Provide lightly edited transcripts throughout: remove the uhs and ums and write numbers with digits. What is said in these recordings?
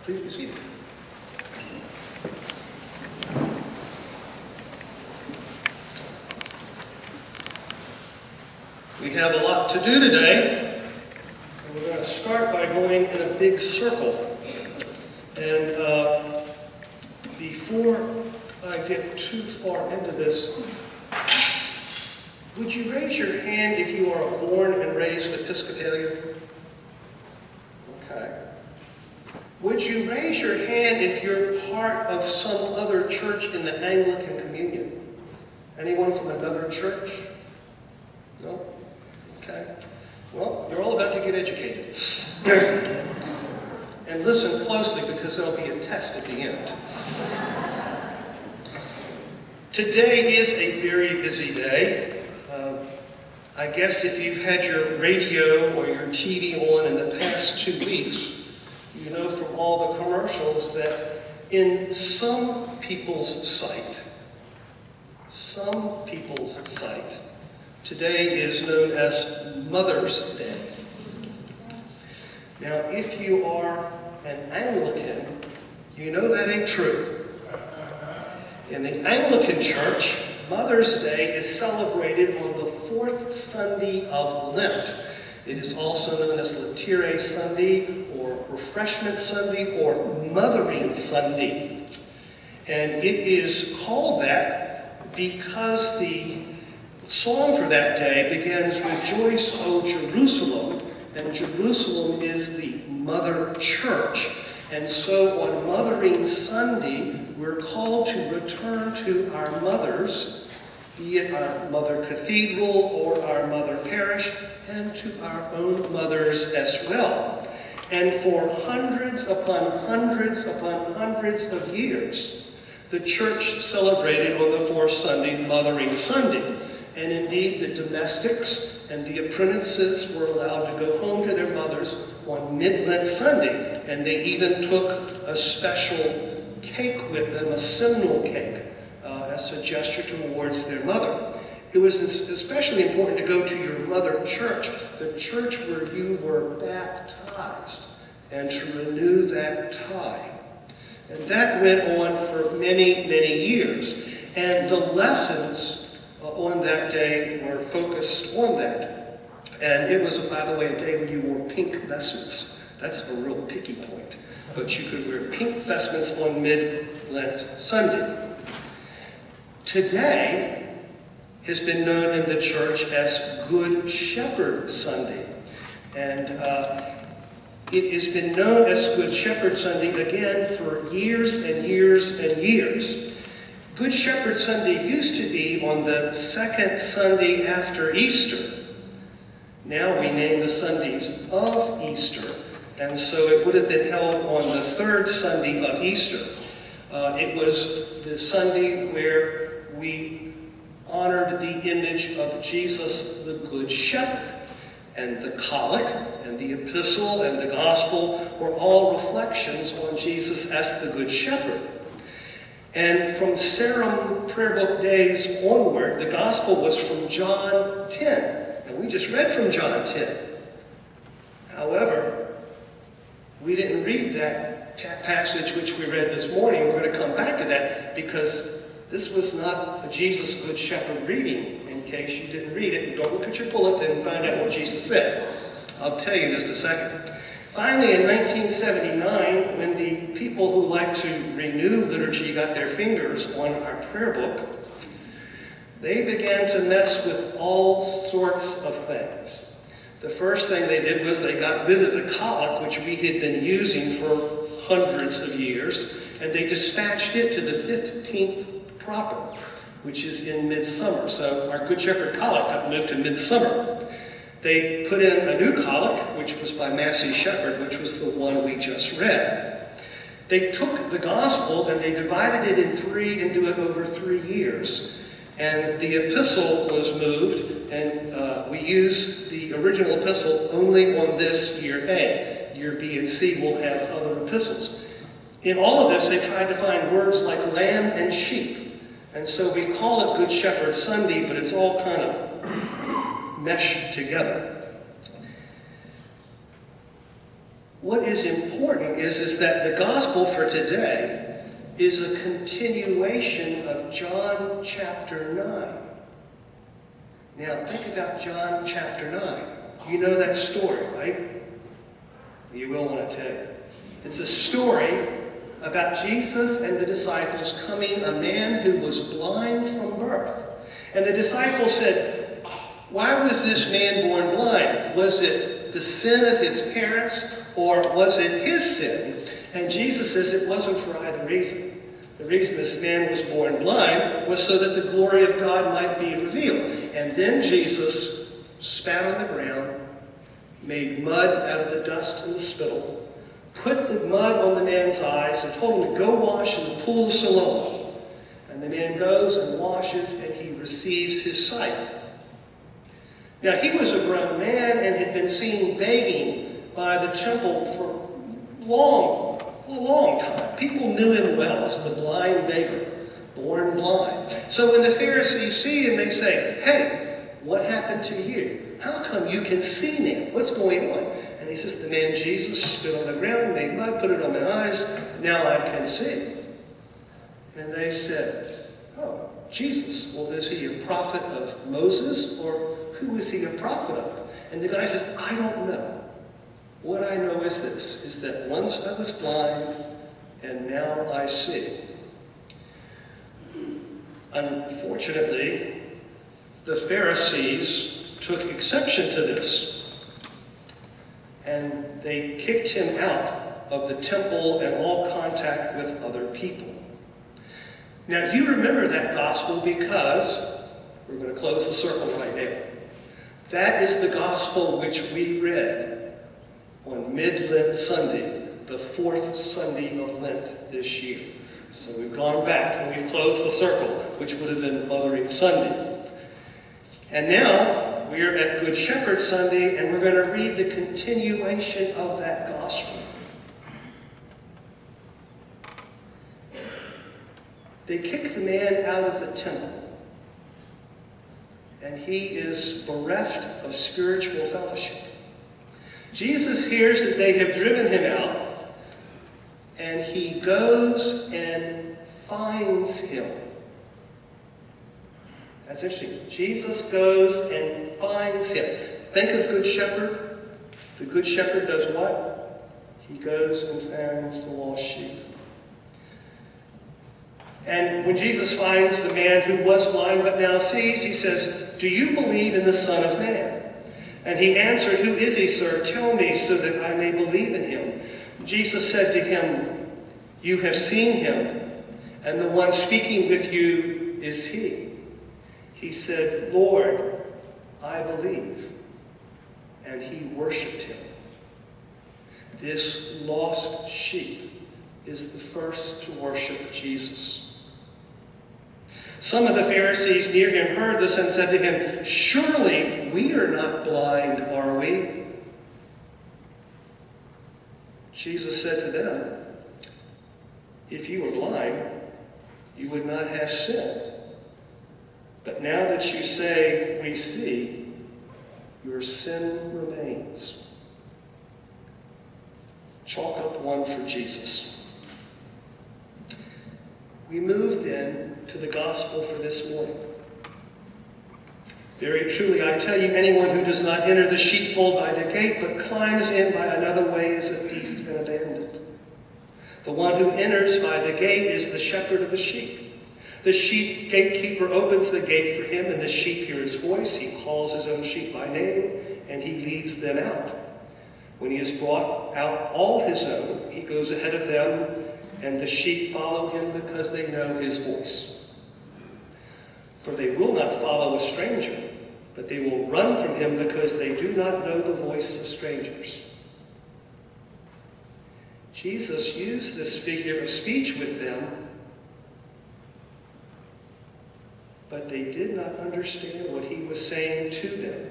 Please be seated. We have a lot to do today, and we're going to start by going in a big circle. And before I get too far into this, would you raise your hand if you are a born and raised Episcopalian? Okay. Would you raise your hand if you're part of some other church in the Anglican communion? Anyone from another church? No? Okay. Well, you're all about to get educated. And listen closely because there'll be a test at the end. Today is a very busy day. I guess if you've had your radio or your TV on in the past 2 weeks, you know from all the commercials that in some people's sight, today is known as Mother's Day. Now, if you are an Anglican, you know that ain't true. In the Anglican Church, Mother's Day is celebrated on the 4th Sunday of Lent. It is also known as Laetare Sunday, or Refreshment Sunday, or Mothering Sunday. And it is called that because the song for that day begins, "Rejoice, O Jerusalem," and Jerusalem is the mother church. And so on Mothering Sunday, we're called to return to our mothers, be it our mother cathedral or our mother parish, and to our own mothers as well. And for hundreds upon hundreds upon hundreds of years, the church celebrated on the 4th Sunday, Mothering Sunday. And indeed, the domestics and the apprentices were allowed to go home to their mothers on Mid-Lent Sunday. And they even took a special cake with them, a simnel cake, as a gesture towards their mother. It was especially important to go to your mother church, the church where you were baptized, and to renew that tie. And that went on for many, many years. And the lessons on that day were focused on that. And it was, by the way, a day when you wore pink vestments. That's a real picky point. But you could wear pink vestments on Mid-Lent Sunday. Today has been known in the church as Good Shepherd Sunday. And it has been known as Good Shepherd Sunday, again, for years and years and years. Good Shepherd Sunday used to be on the 2nd Sunday after Easter. Now we name the Sundays of Easter. And so it would have been held on the 3rd Sunday of Easter. It was the Sunday where we honored the image of Jesus, the Good Shepherd. And the collect and the epistle and the gospel were all reflections on Jesus as the Good Shepherd. And from Sermon prayer book days onward, the gospel was from John 10. And we just read from John 10. However, we didn't read that passage which we read this morning. We're going to come back to that because this was not a Jesus Good Shepherd reading, in case you didn't read it. Don't look at your bulletin and find out what Jesus said. I'll tell you in just a second. Finally, in 1979, when the people who like to renew liturgy got their fingers on our prayer book, they began to mess with all sorts of things. The first thing they did was they got rid of the collect, which we had been using for hundreds of years, and they dispatched it to the 15th proper, which is in midsummer. So our Good Shepherd collect got moved to midsummer. They put in a new collect, which was by Massey Shepherd, which was the one we just read. They took the gospel and they divided it in 3 and do it over 3 years. And the epistle was moved, and we use the original epistle only on this year A. Year B and C will have other epistles. In all of this, they tried to find words like lamb and sheep. And so we call it Good Shepherd Sunday, but it's all kind of meshed together. what is important is that the gospel for today is a continuation of John chapter 9. Now, think about John chapter 9. You know that story, right? You will want to tell you. It's a story about Jesus and the disciples coming a man who was blind from birth. And the disciples said, why was this man born blind? Was it the sin of his parents, or was it his sin? And Jesus says it wasn't for either reason. The reason this man was born blind was so that the glory of God might be revealed. And then Jesus spat on the ground, made mud out of the dust and the spittle, put the mud on the man's eyes, and told him to go wash in the pool of Siloam. And the man goes and washes, and he receives his sight. Now, he was a grown man and had been seen begging by the temple for a long time. People knew him well as the blind beggar, born blind. So when the Pharisees see him, they say, hey, what happened to you? How come you can see now? What's going on? And he says, the man Jesus spit on the ground, made mud, put it on my eyes, now I can see. And they said, oh, Jesus, well, is he a prophet of Moses, or who is he a prophet of? And the guy says, I don't know. What I know is this, is that once I was blind, and now I see. Unfortunately, the Pharisees took exception to this, and they kicked him out of the temple and all contact with other people. Now, you remember that gospel because we're going to close the circle right now. That is the gospel which we read on Mid-Lent Sunday, the 4th Sunday of Lent this year. So we've gone back and we've closed the circle, which would have been Mothering Sunday. And now we're at Good Shepherd Sunday, and we're going to read the continuation of that gospel. They kick the man out of the temple, and he is bereft of spiritual fellowship. Jesus hears that they have driven him out, and he goes and finds him. That's interesting. Jesus goes and finds him. Think of Good Shepherd. The Good Shepherd does what? He goes and finds the lost sheep. And when Jesus finds the man who was blind but now sees, he says, do you believe in the Son of Man? And he answered, who is he, sir? Tell me so that I may believe in him. Jesus said to him, you have seen him, and the one speaking with you is he. He said, Lord, I believe. And he worshipped him. This lost sheep is the first to worship Jesus. Some of the Pharisees near him heard this and said to him, surely we are not blind, are we? Jesus said to them, if you were blind, you would not have sin. But now that you say, we see, your sin remains. Chalk up one for Jesus. We move then to the gospel for this morning. Very truly, I tell you, anyone who does not enter the sheepfold by the gate, but climbs in by another way is a thief and a bandit. The one who enters by the gate is the shepherd of the sheep. The sheep gatekeeper opens the gate for him, and the sheep hear his voice. He calls his own sheep by name, and he leads them out. When he has brought out all his own, he goes ahead of them, and the sheep follow him because they know his voice. For they will not follow a stranger, but they will run from him because they do not know the voice of strangers. Jesus used this figure of speech with them, but they did not understand what he was saying to them.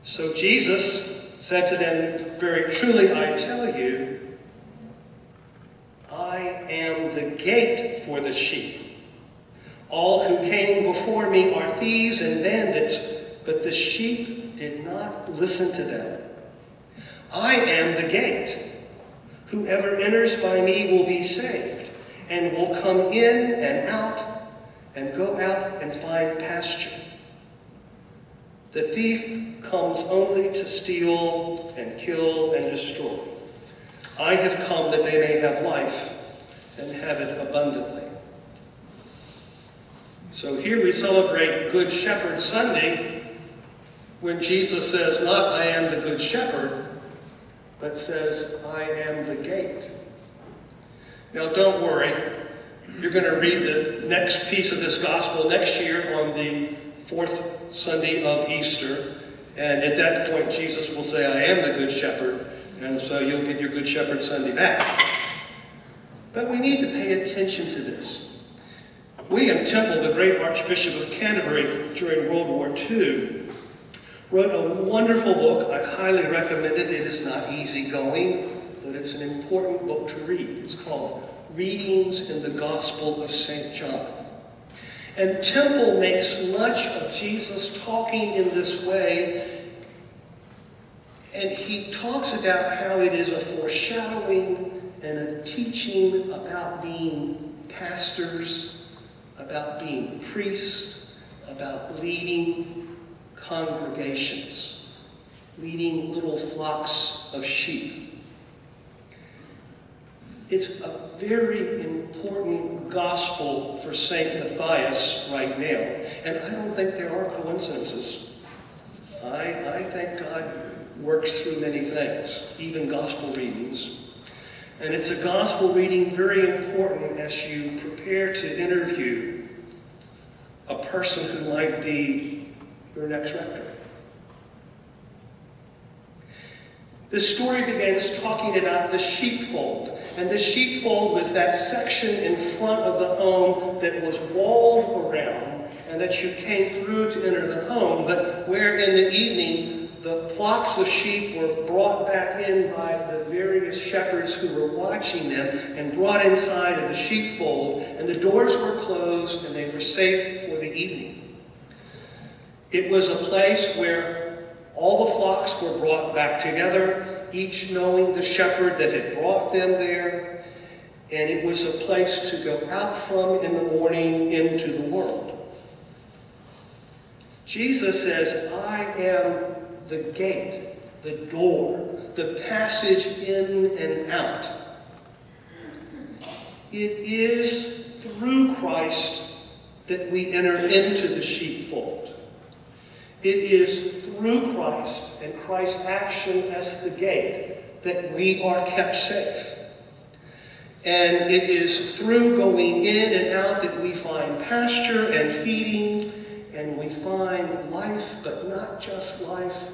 So Jesus said to them, very truly I tell you, I am the gate for the sheep. All who came before me are thieves and bandits, but the sheep did not listen to them. I am the gate. Whoever enters by me will be saved, and will come in and out, and go out and find pasture. The thief comes only to steal and kill and destroy. I have come that they may have life and have it abundantly. So here we celebrate Good Shepherd Sunday when Jesus says, not I am the Good Shepherd, but says, I am the gate. Now don't worry, you're going to read the next piece of this gospel next year on the fourth Sunday of Easter, and at that point Jesus will say, I am the Good Shepherd, and so you'll get your Good Shepherd Sunday back. But we need to pay attention to this. William Temple, the great Archbishop of Canterbury during World War II, wrote a wonderful book. I highly recommend it. It is not easygoing, but it's an important book to read. It's called Readings in the Gospel of St. John. And Temple makes much of Jesus talking in this way, and he talks about how it is a foreshadowing and a teaching about being pastors, about being priests, about leading congregations, leading little flocks of sheep. It's a very important gospel for St. Matthias right now. And I don't think there are coincidences. I think God works through many things, even gospel readings. And it's a gospel reading very important as you prepare to interview a person who might be your next rector. This story begins talking about the sheepfold. And the sheepfold was that section in front of the home that was walled around and that you came through to enter the home, but where in the evening the flocks of sheep were brought back in by the various shepherds who were watching them and brought inside of the sheepfold, and the doors were closed and they were safe for the evening. It was a place where all the flocks were brought back together, each knowing the shepherd that had brought them there, and it was a place to go out from in the morning into the world. Jesus says, I am the gate, the door, the passage in and out. It is through Christ that we enter into the sheepfold. It is through Christ and Christ's action as the gate that we are kept safe. And it is through going in and out that we find pasture and feeding, and we find life, but not just life,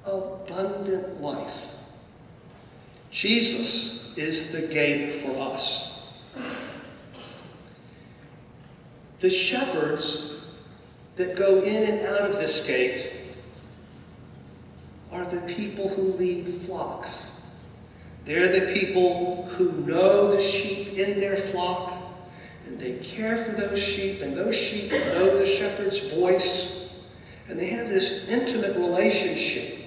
abundant life. Jesus is the gate for us. The shepherds that go in and out of this gate are the people who lead flocks. They're the people who know the sheep in their flock, and they care for those sheep, and those sheep know the shepherd's voice, and they have this intimate relationship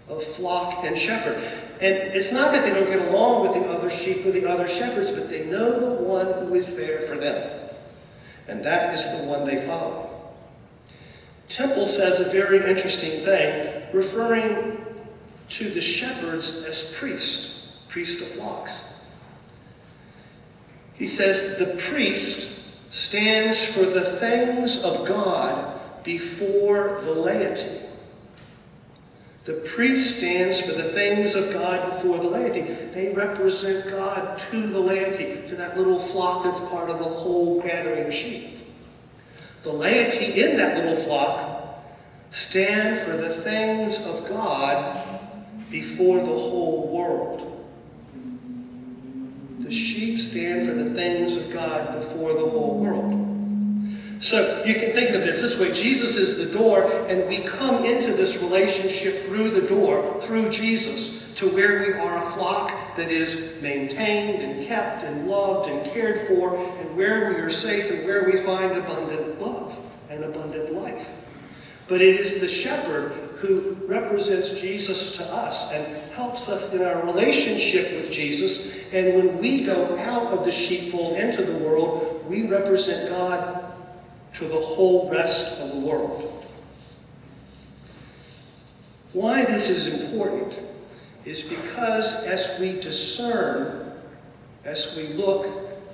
of flock and shepherd. And it's not that they don't get along with the other sheep or the other shepherds, but they know the one who is there for them, and that is the one they follow. Temple says a very interesting thing, referring to the shepherds as priests of flocks. He says the priest stands for the things of God before the laity. The priest stands for the things of God before the laity. They represent God to the laity, to that little flock that's part of the whole gathering of sheep. The laity in that little flock stand for the things of God before the whole world. The sheep stand for the things of God before the whole world. So you can think of it as this way. Jesus is the door, and we come into this relationship through the door, through Jesus, to where we are a flock that is maintained and kept and loved and cared for, and where we are safe and where we find abundant love and abundant life. But it is the shepherd who represents Jesus to us and helps us in our relationship with Jesus. And when we go out of the sheepfold into the world, we represent God to the whole rest of the world. Why this is important is because as we discern, as we look,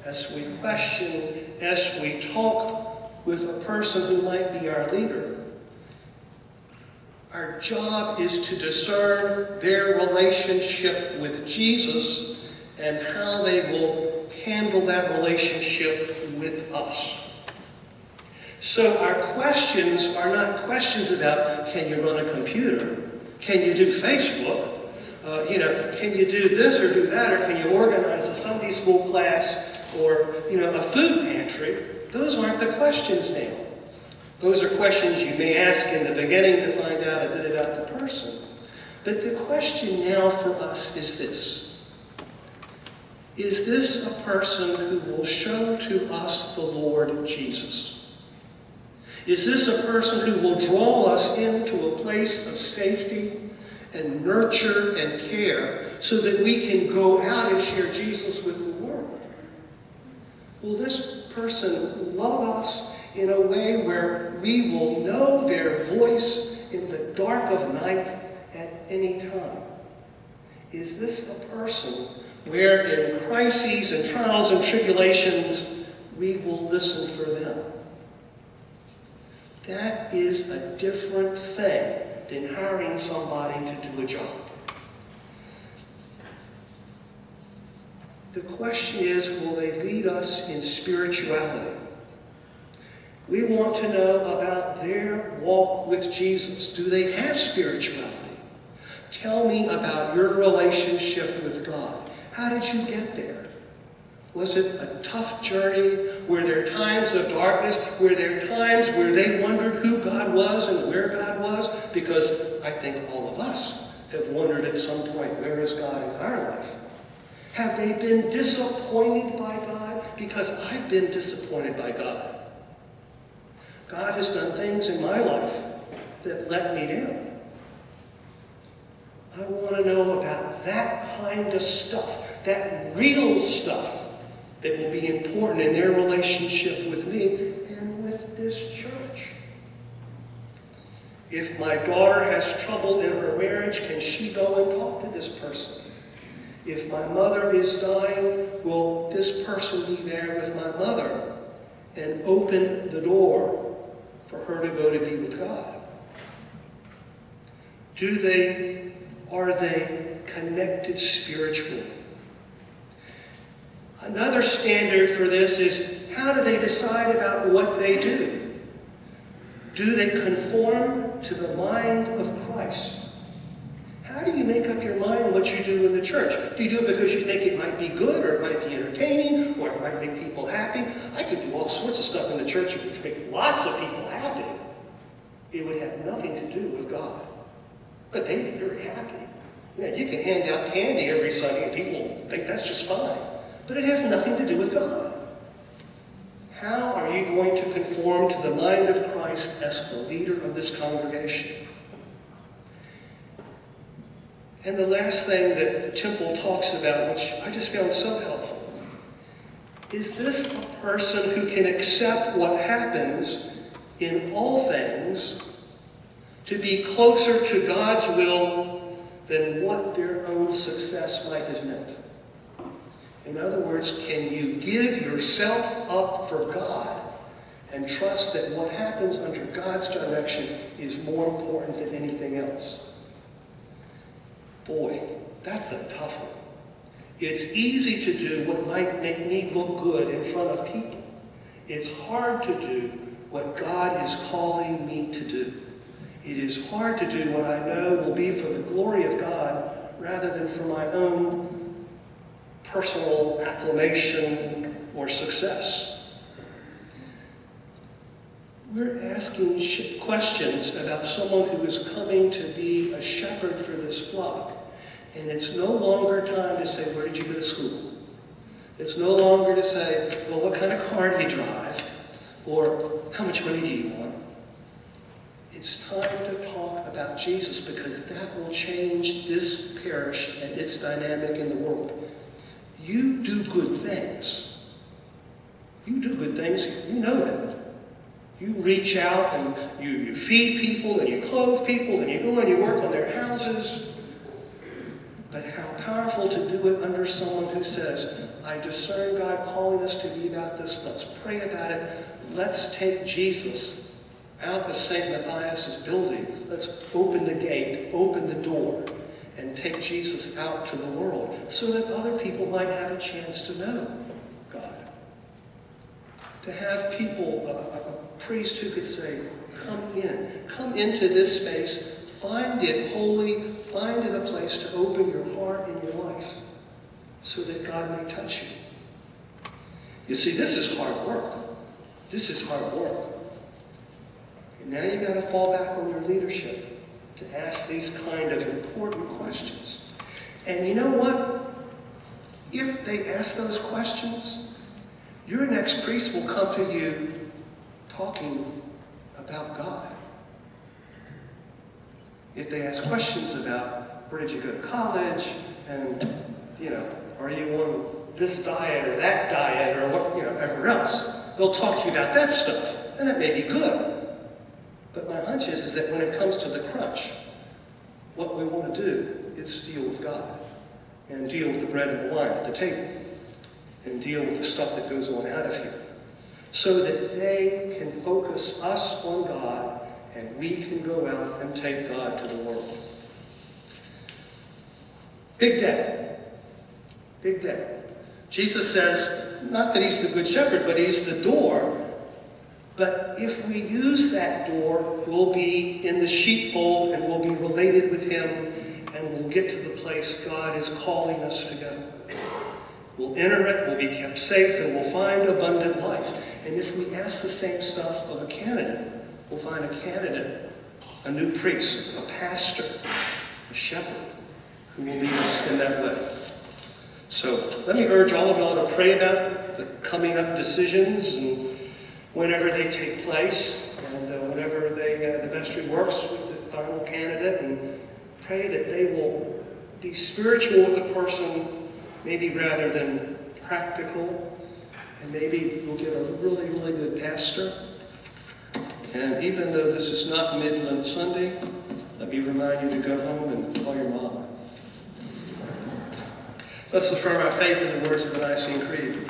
as we question, as we talk with a person who might be our leader, our job is to discern their relationship with Jesus and how they will handle that relationship with us. So our questions are not questions about, can you run a computer? Can you do Facebook? Can you do this or do that? Or can you organize a Sunday school class or, a food pantry? Those aren't the questions now. Those are questions you may ask in the beginning to find out a bit about the person. But the question now for us is this. Is this a person who will show to us the Lord Jesus? Is this a person who will draw us into a place of safety and nurture and care so that we can go out and share Jesus with the world? Will this person love us in a way where we will know their voice in the dark of night at any time? Is this a person where in crises and trials and tribulations we will listen for them? That is a different thing than hiring somebody to do a job. The question is, will they lead us in spirituality? We want to know about their walk with Jesus. Do they have spirituality? Tell me about your relationship with God. How did you get there? Was it a tough journey? Were there times of darkness? Were there times where they wondered who God was and where God was? Because I think all of us have wondered at some point, where is God in our life? Have they been disappointed by God? Because I've been disappointed by God. God has done things in my life that let me down. I want to know about that kind of stuff, that real stuff that will be important in their relationship with me and with this church. If my daughter has trouble in her marriage, can she go and talk to this person? If my mother is dying, will this person be there with my mother and open the door for her to go to be with God? Are they connected spiritually? Another standard for this is, how do they decide about what they do? Do they conform to the mind of Christ? How do you make up your mind what you do in the church? Do you do it because you think it might be good, or it might be entertaining, or it might make people happy? I could do all sorts of stuff in the church that would make lots of people happy. It would have nothing to do with God. But they'd be very happy. You can hand out candy every Sunday and people think that's just fine. But it has nothing to do with God. How are you going to conform to the mind of Christ as the leader of this congregation? And the last thing that Temple talks about, which I just found so helpful, is this a person who can accept what happens in all things to be closer to God's will than what their own success might have meant? In other words, can you give yourself up for God and trust that what happens under God's direction is more important than anything else? Boy, that's a tough one. It's easy to do what might make me look good in front of people. It's hard to do what God is calling me to do. It is hard to do what I know will be for the glory of God rather than for my own personal acclamation or success. We're asking questions about someone who is coming to be a shepherd for this flock. And it's no longer time to say, where did you go to school? It's no longer to say, well, what kind of car do you drive? Or how much money do you want? It's time to talk about Jesus, because that will change this parish and its dynamic in the world. You do good things. You do good things. You know that. You reach out and you feed people and you clothe people and you go and you work on their houses. But how powerful to do it under someone who says, I discern God calling us to be about this. Let's pray about it. Let's take Jesus out of St. Matthias's building. Let's open the gate, open the door, and take Jesus out to the world so that other people might have a chance to know God. To have people, a priest who could say, come into this space, find it holy, find it a place to open your heart and your life so that God may touch you. You see, this is hard work. This is hard work. And now you've got to fall back on your leadership to ask these kind of important questions. And you know what? If they ask those questions, your next priest will come to you talking about God. If they ask questions about where did you go to college, and, are you on this diet or that diet or whatever else, they'll talk to you about that stuff, and that may be good. But my hunch is that when it comes to the crunch, what we want to do is deal with God and deal with the bread and the wine at the table and deal with the stuff that goes on out of here so that they can focus us on God and we can go out and take God to the world. Big day. Big day. Jesus says, not that he's the good shepherd, but he's the door. But if we use that door, we'll be in the sheepfold and we'll be related with him and we'll get to the place God is calling us to go. We'll enter it, we'll be kept safe, and we'll find abundant life. And if we ask the same stuff of a candidate, we'll find a candidate, a new priest, a pastor, a shepherd, who will lead us in that way. So let me urge all of y'all to pray about the coming up decisions and whenever they take place, and whenever the vestry works with the final candidate, and pray that they will be spiritual with the person, maybe rather than practical, and maybe you'll get a really, really good pastor. And even though this is not Midland Sunday, let me remind you to go home and call your mom. Let's affirm our faith in the words of the Nicene Creed.